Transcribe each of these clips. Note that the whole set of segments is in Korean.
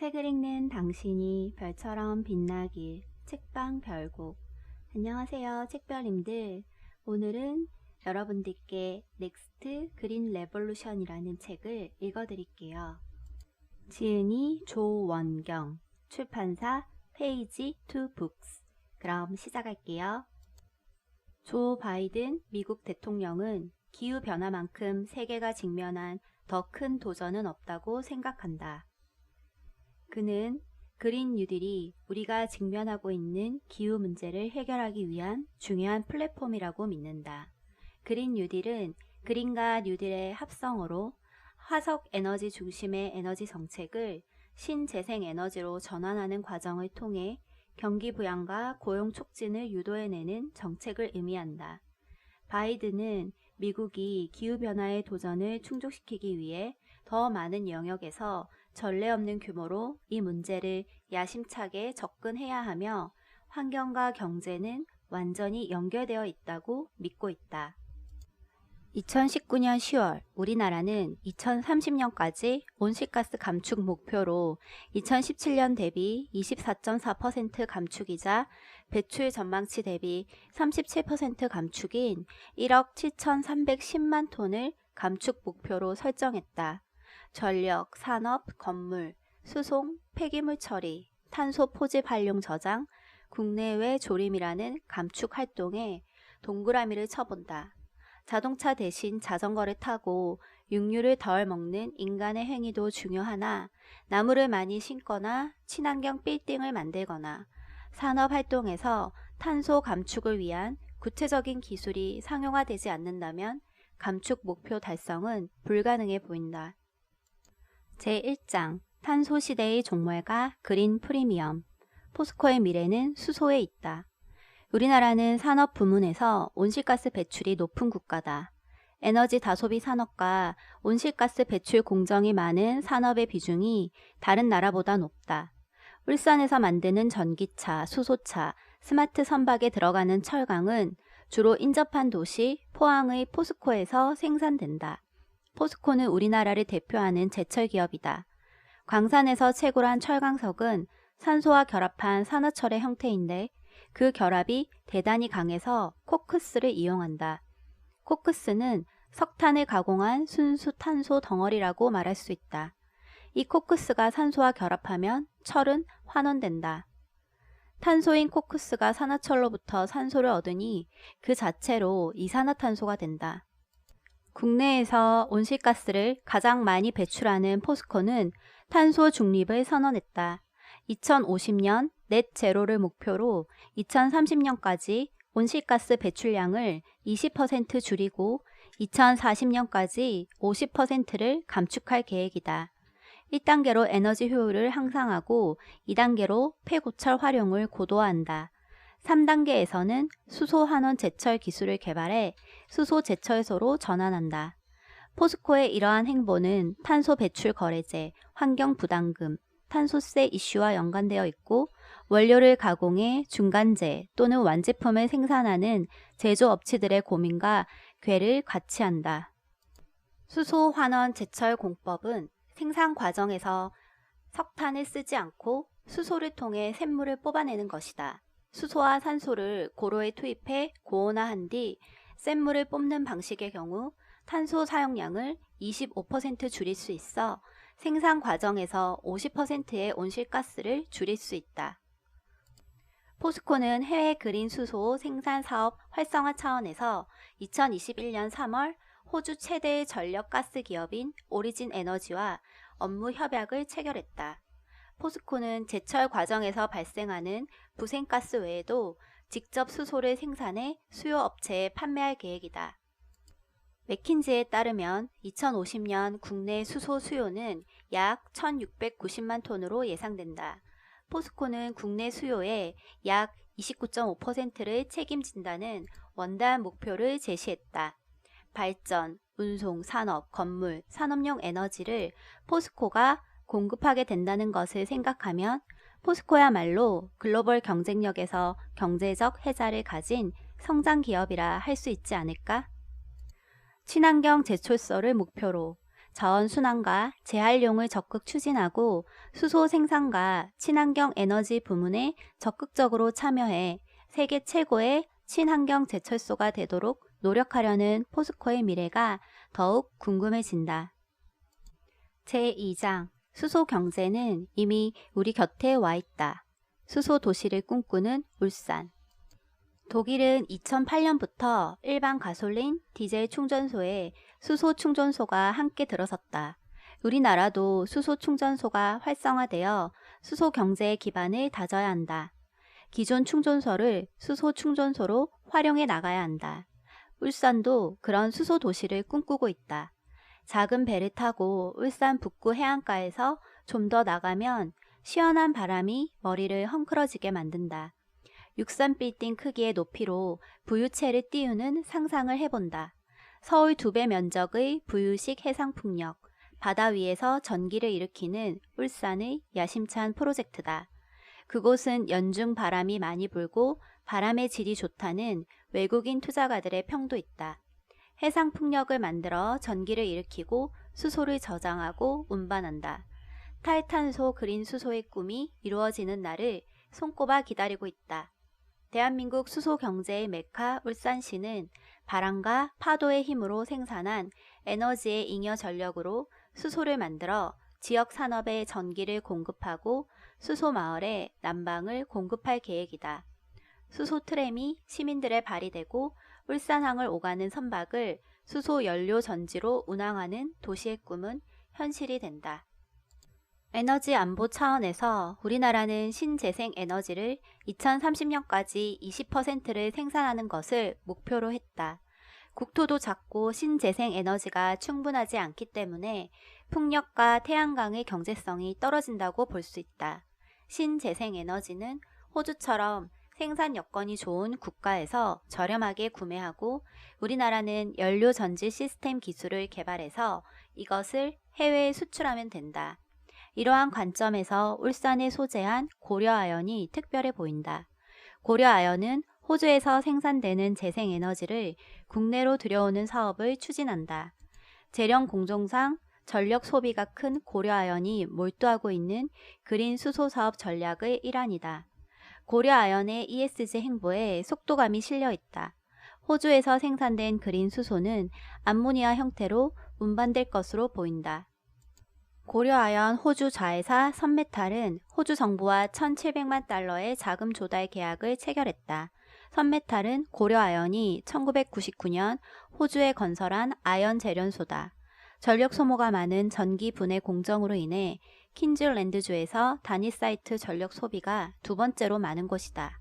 책을 읽는 당신이 별처럼 빛나길. 책방 별곡. 안녕하세요, 책별님들. 오늘은 여러분들께 넥스트 그린 레볼루션이라는 책을 읽어드릴게요. 지은이 조원경, 출판사 페이지 투 북스. 그럼 시작할게요. 조 바이든 미국 대통령은 기후변화만큼 세계가 직면한 더 큰 도전은 없다고 생각한다. 그는 그린 뉴딜이 우리가 직면하고 있는 기후 문제를 해결하기 위한 중요한 플랫폼이라고 믿는다. 그린 뉴딜은 그린과 뉴딜의 합성어로 화석 에너지 중심의 에너지 정책을 신재생 에너지로 전환하는 과정을 통해 경기 부양과 고용 촉진을 유도해내는 정책을 의미한다. 바이든은 미국이 기후변화의 도전을 충족시키기 위해 더 많은 영역에서 전례 없는 규모로 이 문제를 야심차게 접근해야 하며 환경과 경제는 완전히 연결되어 있다고 믿고 있다. 2019년 10월 우리나라는 2030년까지 온실가스 감축 목표로 2017년 대비 24.4% 감축이자 배출 전망치 대비 37% 감축인 1억 7,310만 톤을 감축 목표로 설정했다. 전력, 산업, 건물, 수송, 폐기물 처리, 탄소 포집 활용 저장, 국내외 조림이라는 감축 활동에 동그라미를 쳐본다. 자동차 대신 자전거를 타고 육류를 덜 먹는 인간의 행위도 중요하나 나무를 많이 심거나 친환경 빌딩을 만들거나 산업 활동에서 탄소 감축을 위한 구체적인 기술이 상용화되지 않는다면 감축 목표 달성은 불가능해 보인다. 제1장 탄소 시대의 종말과 그린 프리미엄. 포스코의 미래는 수소에 있다. 우리나라는 산업 부문에서 온실가스 배출이 높은 국가다. 에너지 다소비 산업과 온실가스 배출 공정이 많은 산업의 비중이 다른 나라보다 높다. 울산에서 만드는 전기차, 수소차, 스마트 선박에 들어가는 철강은 주로 인접한 도시 포항의 포스코에서 생산된다. 포스코는 우리나라를 대표하는 제철 기업이다. 광산에서 채굴한 철강석은 산소와 결합한 산화철의 형태인데 그 결합이 대단히 강해서 코크스를 이용한다. 코크스는 석탄을 가공한 순수 탄소 덩어리라고 말할 수 있다. 이 코크스가 산소와 결합하면 철은 환원된다. 탄소인 코크스가 산화철로부터 산소를 얻으니 그 자체로 이산화탄소가 된다. 국내에서 온실가스를 가장 많이 배출하는 포스코는 탄소 중립을 선언했다. 2050년 넷 제로를 목표로 2030년까지 온실가스 배출량을 20% 줄이고 2040년까지 50%를 감축할 계획이다. 1단계로 에너지 효율을 향상하고 2단계로 폐고철 활용을 고도화한다. 3단계에서는 수소 환원 제철 기술을 개발해 수소 제철소로 전환한다. 포스코의 이러한 행보는 탄소 배출 거래제, 환경 부담금, 탄소세 이슈와 연관되어 있고 원료를 가공해 중간재 또는 완제품을 생산하는 제조업체들의 고민과 궤를 같이 한다. 수소 환원 제철 공법은 생산 과정에서 석탄을 쓰지 않고 수소를 통해 샘물을 뽑아내는 것이다. 수소와 산소를 고로에 투입해 고온화한 뒤 샘물을 뽑는 방식의 경우 탄소 사용량을 25% 줄일 수 있어 생산 과정에서 50%의 온실가스를 줄일 수 있다. 포스코는 해외 그린 수소 생산 사업 활성화 차원에서 2021년 3월 호주 최대의 전력 가스 기업인 오리진 에너지와 업무 협약을 체결했다. 포스코는 제철 과정에서 발생하는 부생가스 외에도 직접 수소를 생산해 수요업체에 판매할 계획이다. 맥킨지에 따르면 2050년 국내 수소 수요는 약 1,690만 톤으로 예상된다. 포스코는 국내 수요의 약 29.5%를 책임진다는 원단 목표를 제시했다. 발전, 운송, 산업, 건물, 산업용 에너지를 포스코가 공급하게 된다는 것을 생각하면 포스코야말로 글로벌 경쟁력에서 경제적 혜자를 가진 성장 기업이라 할 수 있지 않을까? 친환경 제철소를 목표로 자원 순환과 재활용을 적극 추진하고 수소 생산과 친환경 에너지 부문에 적극적으로 참여해 세계 최고의 친환경 제철소가 되도록 노력하려는 포스코의 미래가 더욱 궁금해진다. 제2장 수소 경제는 이미 우리 곁에 와 있다. 수소 도시를 꿈꾸는 울산. 독일은 2008년부터 일반 가솔린, 디젤 충전소에 수소 충전소가 함께 들어섰다. 우리나라도 수소 충전소가 활성화되어 수소 경제의 기반을 다져야 한다. 기존 충전소를 수소 충전소로 활용해 나가야 한다. 울산도 그런 수소 도시를 꿈꾸고 있다. 작은 배를 타고 울산 북구 해안가에서 좀 더 나가면 시원한 바람이 머리를 헝클어지게 만든다. 63빌딩 크기의 높이로 부유채를 띄우는 상상을 해본다. 서울 2배 면적의 부유식 해상풍력, 바다 위에서 전기를 일으키는 울산의 야심찬 프로젝트다. 그곳은 연중 바람이 많이 불고 바람의 질이 좋다는 외국인 투자가들의 평도 있다. 해상풍력을 만들어 전기를 일으키고 수소를 저장하고 운반한다. 탈탄소 그린 수소의 꿈이 이루어지는 날을 손꼽아 기다리고 있다. 대한민국 수소 경제의 메카 울산시는 바람과 파도의 힘으로 생산한 에너지의 잉여 전력으로 수소를 만들어 지역 산업에 전기를 공급하고 수소 마을에 난방을 공급할 계획이다. 수소 트램이 시민들의 발이 되고 울산항을 오가는 선박을 수소 연료 전지로 운항하는 도시의 꿈은 현실이 된다. 에너지 안보 차원에서 우리나라는 신재생 에너지를 2030년까지 20%를 생산하는 것을 목표로 했다. 국토도 작고 신재생 에너지가 충분하지 않기 때문에 풍력과 태양광의 경제성이 떨어진다고 볼 수 있다. 신재생 에너지는 호주처럼 생산 여건이 좋은 국가에서 저렴하게 구매하고 우리나라는 연료 전지 시스템 기술을 개발해서 이것을 해외에 수출하면 된다. 이러한 관점에서 울산에 소재한 고려아연이 특별해 보인다. 고려아연은 호주에서 생산되는 재생에너지를 국내로 들여오는 사업을 추진한다. 재련 공정상 전력 소비가 큰 고려아연이 몰두하고 있는 그린 수소 사업 전략의 일환이다. 고려아연의 ESG 행보에 속도감이 실려 있다. 호주에서 생산된 그린 수소는 암모니아 형태로 운반될 것으로 보인다. 고려아연 호주 자회사 선메탈은 호주 정부와 1,700만 달러의 자금 조달 계약을 체결했다. 선메탈은 고려아연이 1999년 호주에 건설한 아연 재련소다. 전력 소모가 많은 전기 분해 공정으로 인해 퀸즐랜드주에서 단위 사이트 전력 소비가 2번째로 많은 곳이다.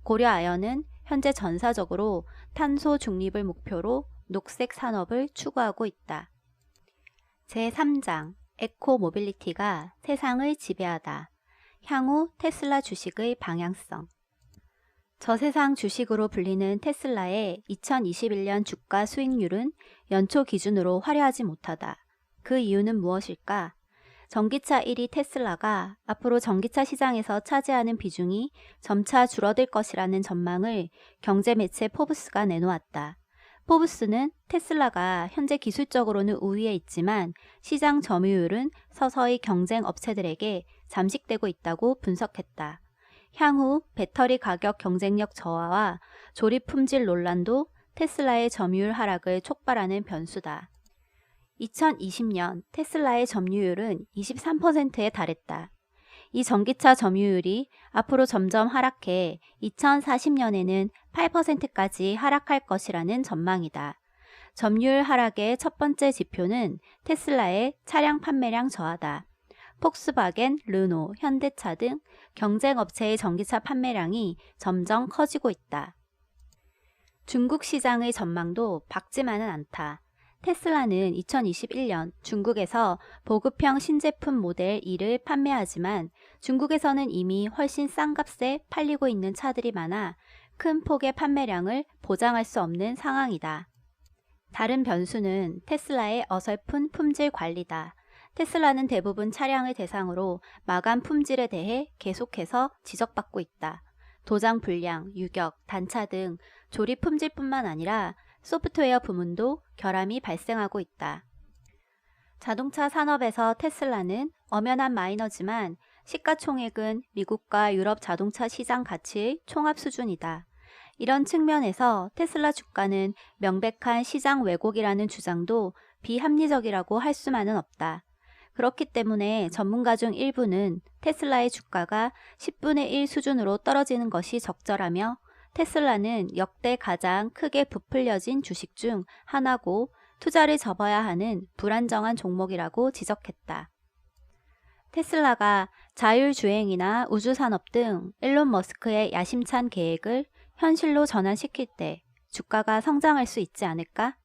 고려아연은 현재 전사적으로 탄소 중립을 목표로 녹색 산업을 추구하고 있다. 제3장 에코 모빌리티가 세상을 지배하다. 향후 테슬라 주식의 방향성. 저세상 주식으로 불리는 테슬라의 2021년 주가 수익률은 연초 기준으로 화려하지 못하다. 그 이유는 무엇일까? 전기차 1위 테슬라가 앞으로 전기차 시장에서 차지하는 비중이 점차 줄어들 것이라는 전망을 경제매체 포브스가 내놓았다. 포브스는 테슬라가 현재 기술적으로는 우위에 있지만 시장 점유율은 서서히 경쟁 업체들에게 잠식되고 있다고 분석했다. 향후 배터리 가격 경쟁력 저하와 조립 품질 논란도 테슬라의 점유율 하락을 촉발하는 변수다. 2020년 테슬라의 점유율은 23%에 달했다. 이 전기차 점유율이 앞으로 점점 하락해 2040년에는 8%까지 하락할 것이라는 전망이다. 점유율 하락의 첫 번째 지표는 테슬라의 차량 판매량 저하다. 폭스바겐, 르노, 현대차 등 경쟁업체의 전기차 판매량이 점점 커지고 있다. 중국 시장의 전망도 밝지만은 않다. 테슬라는 2021년 중국에서 보급형 신제품 모델 2를 판매하지만 중국에서는 이미 훨씬 싼 값에 팔리고 있는 차들이 많아 큰 폭의 판매량을 보장할 수 없는 상황이다. 다른 변수는 테슬라의 어설픈 품질 관리다. 테슬라는 대부분 차량을 대상으로 마감 품질에 대해 계속해서 지적받고 있다. 도장 불량, 유격, 단차 등 조립 품질뿐만 아니라 소프트웨어 부문도 결함이 발생하고 있다. 자동차 산업에서 테슬라는 엄연한 마이너지만 시가총액은 미국과 유럽 자동차 시장 가치의 총합 수준이다. 이런 측면에서 테슬라 주가는 명백한 시장 왜곡이라는 주장도 비합리적이라고 할 수만은 없다. 그렇기 때문에 전문가 중 일부는 테슬라의 주가가 10분의 1 수준으로 떨어지는 것이 적절하며 테슬라는 역대 가장 크게 부풀려진 주식 중 하나고 투자를 접어야 하는 불안정한 종목이라고 지적했다. 테슬라가 자율주행이나 우주산업 등 일론 머스크의 야심찬 계획을 현실로 전환시킬 때 주가가 성장할 수 있지 않을까?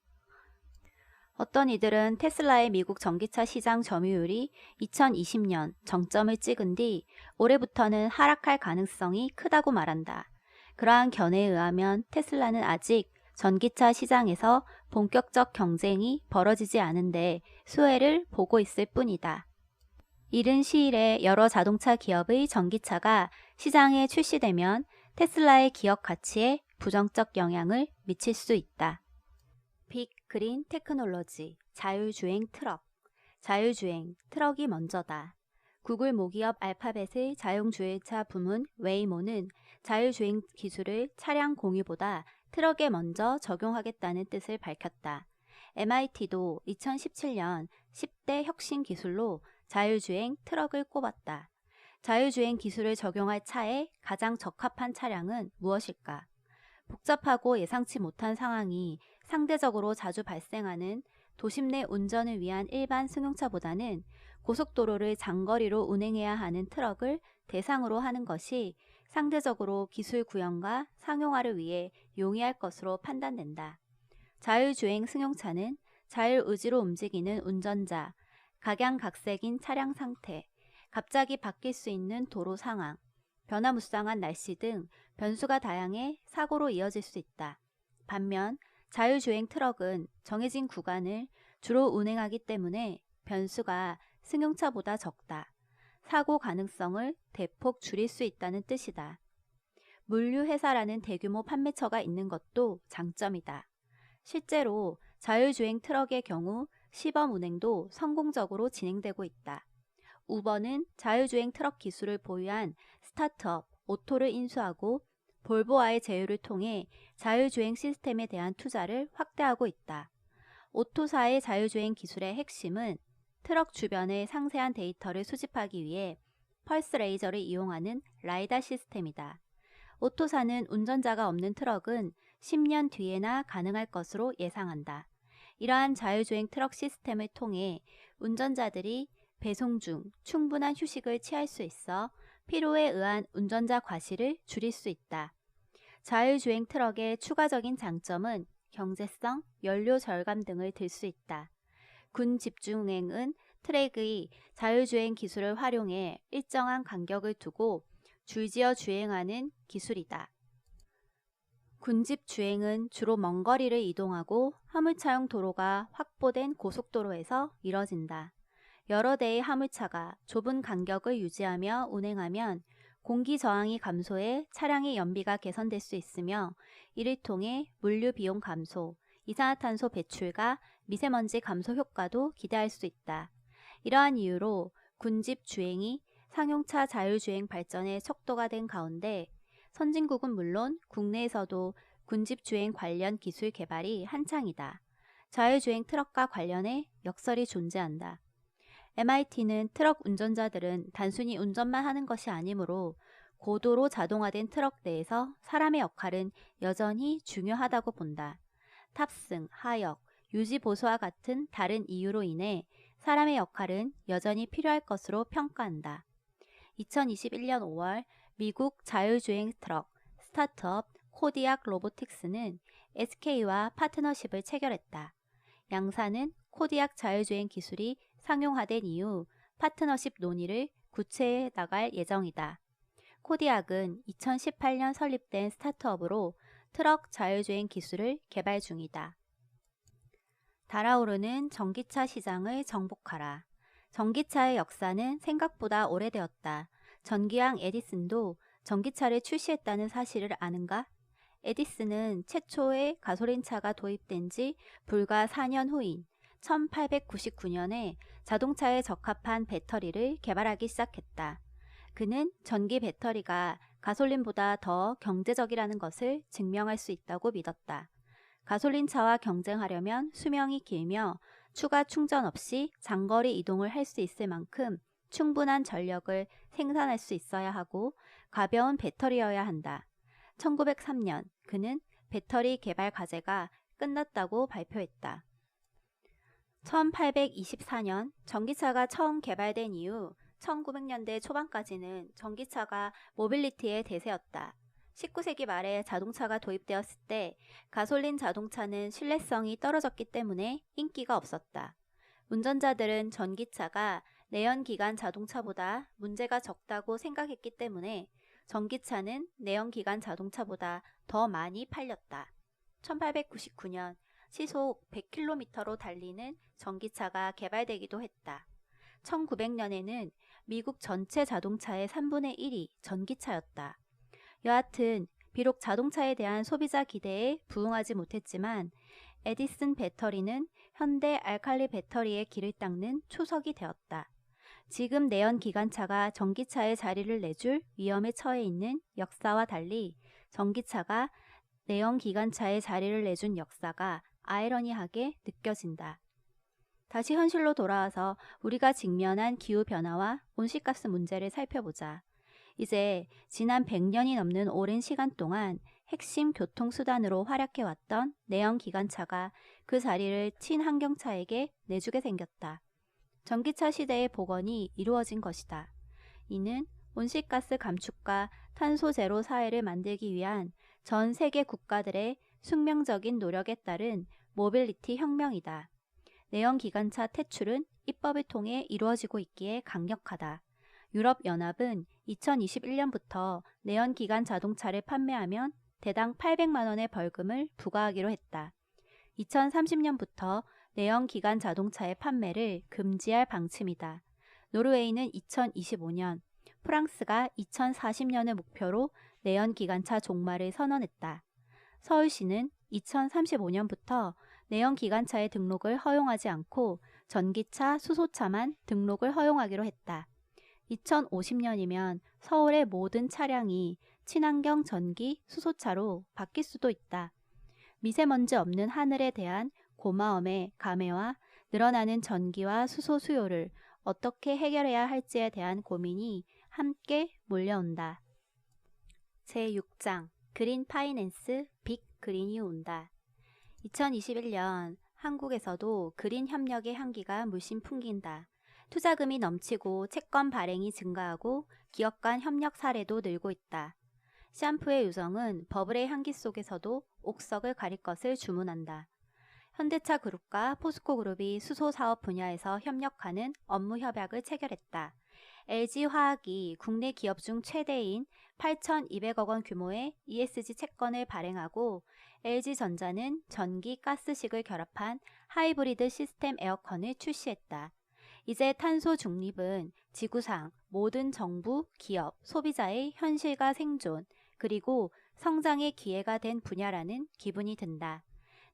어떤 이들은 테슬라의 미국 전기차 시장 점유율이 2020년 정점을 찍은 뒤 올해부터는 하락할 가능성이 크다고 말한다. 그러한 견해에 의하면 테슬라는 아직 전기차 시장에서 본격적 경쟁이 벌어지지 않은데 수혜를 보고 있을 뿐이다. 이른 시일에 여러 자동차 기업의 전기차가 시장에 출시되면 테슬라의 기업 가치에 부정적 영향을 미칠 수 있다. 빅 그린 테크놀로지, 자율주행 트럭. 자율주행, 트럭이 먼저다. 구글 모기업 알파벳의 자율주행차 부문 웨이모는 자율주행 기술을 차량 공유보다 트럭에 먼저 적용하겠다는 뜻을 밝혔다. MIT도 2017년 10대 혁신 기술로 자율주행 트럭을 꼽았다. 자율주행 기술을 적용할 차에 가장 적합한 차량은 무엇일까? 복잡하고 예상치 못한 상황이 상대적으로 자주 발생하는 도심 내 운전을 위한 일반 승용차보다는 고속도로를 장거리로 운행해야 하는 트럭을 대상으로 하는 것이 상대적으로 기술 구현과 상용화를 위해 용이할 것으로 판단된다. 자율주행 승용차는 자율의지로 움직이는 운전자, 각양각색인 차량 상태, 갑자기 바뀔 수 있는 도로 상황, 변화무쌍한 날씨 등 변수가 다양해 사고로 이어질 수 있다. 반면 자율주행 트럭은 정해진 구간을 주로 운행하기 때문에 변수가 승용차보다 적다. 사고 가능성을 대폭 줄일 수 있다는 뜻이다. 물류회사라는 대규모 판매처가 있는 것도 장점이다. 실제로 자율주행 트럭의 경우 시범 운행도 성공적으로 진행되고 있다. 우버는 자율주행 트럭 기술을 보유한 스타트업 오토를 인수하고 볼보와의 제휴를 통해 자율주행 시스템에 대한 투자를 확대하고 있다. 오토사의 자율주행 기술의 핵심은 트럭 주변의 상세한 데이터를 수집하기 위해 펄스 레이저를 이용하는 라이다 시스템이다. 오토사는 운전자가 없는 트럭은 10년 뒤에나 가능할 것으로 예상한다. 이러한 자율주행 트럭 시스템을 통해 운전자들이 배송 중 충분한 휴식을 취할 수 있어 피로에 의한 운전자 과실을 줄일 수 있다. 자율주행 트럭의 추가적인 장점은 경제성, 연료 절감 등을 들 수 있다. 군 집중행은 트랙의 자율주행 기술을 활용해 일정한 간격을 두고 줄지어 주행하는 기술이다. 군집 주행은 주로 먼 거리를 이동하고 화물차용 도로가 확보된 고속도로에서 이뤄진다. 여러 대의 화물차가 좁은 간격을 유지하며 운행하면 공기 저항이 감소해 차량의 연비가 개선될 수 있으며 이를 통해 물류 비용 감소, 이산화탄소 배출과 미세먼지 감소 효과도 기대할 수 있다. 이러한 이유로 군집 주행이 상용차 자율주행 발전의 척도가 된 가운데 선진국은 물론 국내에서도 군집 주행 관련 기술 개발이 한창이다. 자율주행 트럭과 관련해 역설이 존재한다. MIT는 트럭 운전자들은 단순히 운전만 하는 것이 아니므로 고도로 자동화된 트럭 내에서 사람의 역할은 여전히 중요하다고 본다. 탑승, 하역, 유지 보수와 같은 다른 이유로 인해 사람의 역할은 여전히 필요할 것으로 평가한다. 2021년 5월 미국 자율주행 트럭 스타트업 코디악 로보틱스는 SK와 파트너십을 체결했다. 양사는 코디악 자율주행 기술이 상용화된 이후 파트너십 논의를 구체해 나갈 예정이다. 코디악은 2018년 설립된 스타트업으로 트럭 자율주행 기술을 개발 중이다. 달아오르는 전기차 시장을 정복하라. 전기차의 역사는 생각보다 오래되었다. 전기왕 에디슨도 전기차를 출시했다는 사실을 아는가? 에디슨은 최초의 가솔린차가 도입된 지 불과 4년 후인 1899년에 자동차에 적합한 배터리를 개발하기 시작했다. 그는 전기 배터리가 가솔린보다 더 경제적이라는 것을 증명할 수 있다고 믿었다. 가솔린차와 경쟁하려면 수명이 길며 추가 충전 없이 장거리 이동을 할 수 있을 만큼 충분한 전력을 생산할 수 있어야 하고 가벼운 배터리여야 한다. 1903년 그는 배터리 개발 과제가 끝났다고 발표했다. 1824년 전기차가 처음 개발된 이후 1900년대 초반까지는 전기차가 모빌리티의 대세였다. 19세기 말에 자동차가 도입되었을 때 가솔린 자동차는 신뢰성이 떨어졌기 때문에 인기가 없었다. 운전자들은 전기차가 내연기관 자동차보다 문제가 적다고 생각했기 때문에 전기차는 내연기관 자동차보다 더 많이 팔렸다. 1899년 시속 100km로 달리는 전기차가 개발되기도 했다. 1900년에는 미국 전체 자동차의 3분의 1이 전기차였다. 여하튼 비록 자동차에 대한 소비자 기대에 부응하지 못했지만 에디슨 배터리는 현대 알칼리 배터리의 길을 닦는 초석이 되었다. 지금 내연 기관차가 전기차의 자리를 내줄 위험에 처해 있는 역사와 달리 전기차가 내연 기관차의 자리를 내준 역사가 아이러니하게 느껴진다. 다시 현실로 돌아와서 우리가 직면한 기후변화와 온실가스 문제를 살펴보자. 이제 지난 100년이 넘는 오랜 시간 동안 핵심 교통수단으로 활약해왔던 내연기관차가 그 자리를 친환경차에게 내주게 생겼다. 전기차 시대의 복원이 이루어진 것이다. 이는 온실가스 감축과 탄소 제로 사회를 만들기 위한 전 세계 국가들의 숙명적인 노력에 따른 모빌리티 혁명이다. 내연기관차 퇴출은 입법을 통해 이루어지고 있기에 강력하다. 유럽연합은 2021년부터 내연기관 자동차를 판매하면 대당 800만 원의 벌금을 부과하기로 했다. 2030년부터 내연기관 자동차의 판매를 금지할 방침이다. 노르웨이는 2025년, 프랑스가 2040년을 목표로 내연기관차 종말을 선언했다. 서울시는 2035년부터 내연기관차의 등록을 허용하지 않고 전기차, 수소차만 등록을 허용하기로 했다. 2050년이면 서울의 모든 차량이 친환경 전기, 수소차로 바뀔 수도 있다. 미세먼지 없는 하늘에 대한 고마움의 감회와 늘어나는 전기와 수소 수요를 어떻게 해결해야 할지에 대한 고민이 함께 몰려온다. 제6장 그린 파이낸스 빅 그린이 온다. 2021년 한국에서도 그린 협력의 향기가 물씬 풍긴다. 투자금이 넘치고 채권 발행이 증가하고 기업 간 협력 사례도 늘고 있다. 샴푸의 유성은 버블의 향기 속에서도 옥석을 가릴 것을 주문한다. 현대차 그룹과 포스코 그룹이 수소 사업 분야에서 협력하는 업무 협약을 체결했다. LG화학이 국내 기업 중 최대인 8,200억 원 규모의 ESG 채권을 발행하고 LG전자는 전기, 가스식을 결합한 하이브리드 시스템 에어컨을 출시했다. 이제 탄소 중립은 지구상 모든 정부, 기업, 소비자의 현실과 생존, 그리고 성장의 기회가 된 분야라는 기분이 든다.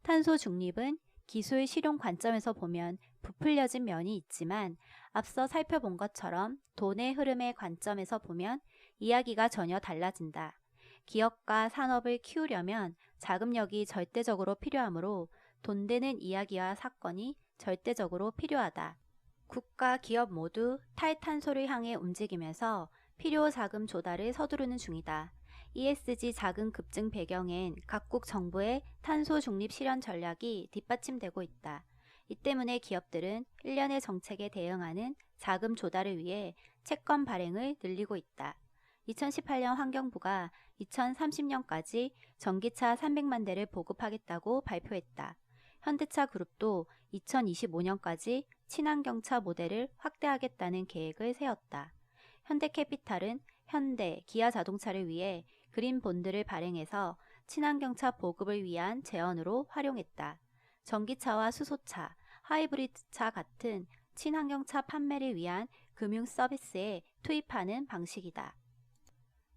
탄소 중립은 기술 실용 관점에서 보면 부풀려진 면이 있지만 앞서 살펴본 것처럼 돈의 흐름의 관점에서 보면 이야기가 전혀 달라진다. 기업과 산업을 키우려면 자금력이 절대적으로 필요하므로 돈 되는 이야기와 사건이 절대적으로 필요하다. 국가, 기업 모두 탈탄소를 향해 움직이면서 필요 자금 조달을 서두르는 중이다. ESG 자금 급증 배경엔 각국 정부의 탄소 중립 실현 전략이 뒷받침되고 있다. 이 때문에 기업들은 일련의 정책에 대응하는 자금 조달을 위해 채권 발행을 늘리고 있다. 2018년 환경부가 2030년까지 전기차 300만 대를 보급하겠다고 발표했다. 현대차 그룹도 2025년까지 친환경차 모델을 확대하겠다는 계획을 세웠다. 현대캐피탈은 현대, 기아 자동차를 위해 그린 본드를 발행해서 친환경차 보급을 위한 제언으로 활용했다. 전기차와 수소차, 하이브리드차 같은 친환경차 판매를 위한 금융 서비스에 투입하는 방식이다.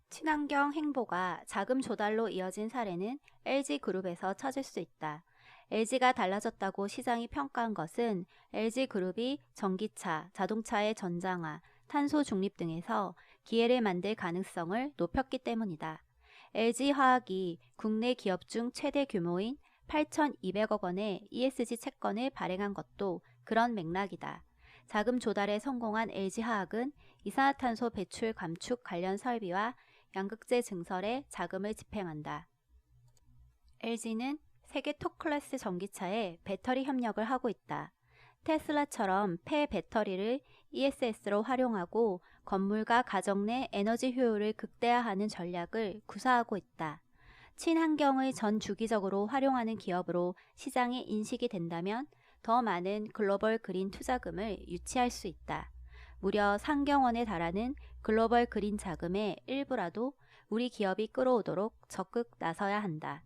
친환경 행보가 자금 조달로 이어진 사례는 LG그룹에서 찾을 수 있다. LG가 달라졌다고 시장이 평가한 것은 LG그룹이 전기차, 자동차의 전장화, 탄소 중립 등에서 기회를 만들 가능성을 높였기 때문이다. LG화학이 국내 기업 중 최대 규모인 8,200억 원의 ESG 채권을 발행한 것도 그런 맥락이다. 자금 조달에 성공한 LG화학은 이산화탄소 배출 감축 관련 설비와 양극재 증설에 자금을 집행한다. LG는 세계 톱클래스 전기차에 배터리 협력을 하고 있다. 테슬라처럼 폐배터리를 ESS로 활용하고 건물과 가정 내 에너지 효율을 극대화하는 전략을 구사하고 있다. 친환경을 전 주기적으로 활용하는 기업으로 시장에 인식이 된다면 더 많은 글로벌 그린 투자금을 유치할 수 있다. 무려 3경원에 달하는 글로벌 그린 자금의 일부라도 우리 기업이 끌어오도록 적극 나서야 한다.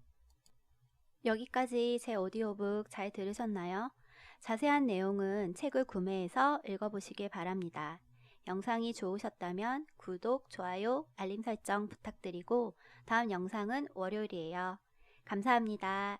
여기까지 제 오디오북 잘 들으셨나요? 자세한 내용은 책을 구매해서 읽어보시길 바랍니다. 영상이 좋으셨다면 구독, 좋아요, 알림 설정 부탁드리고 다음 영상은 월요일이에요. 감사합니다.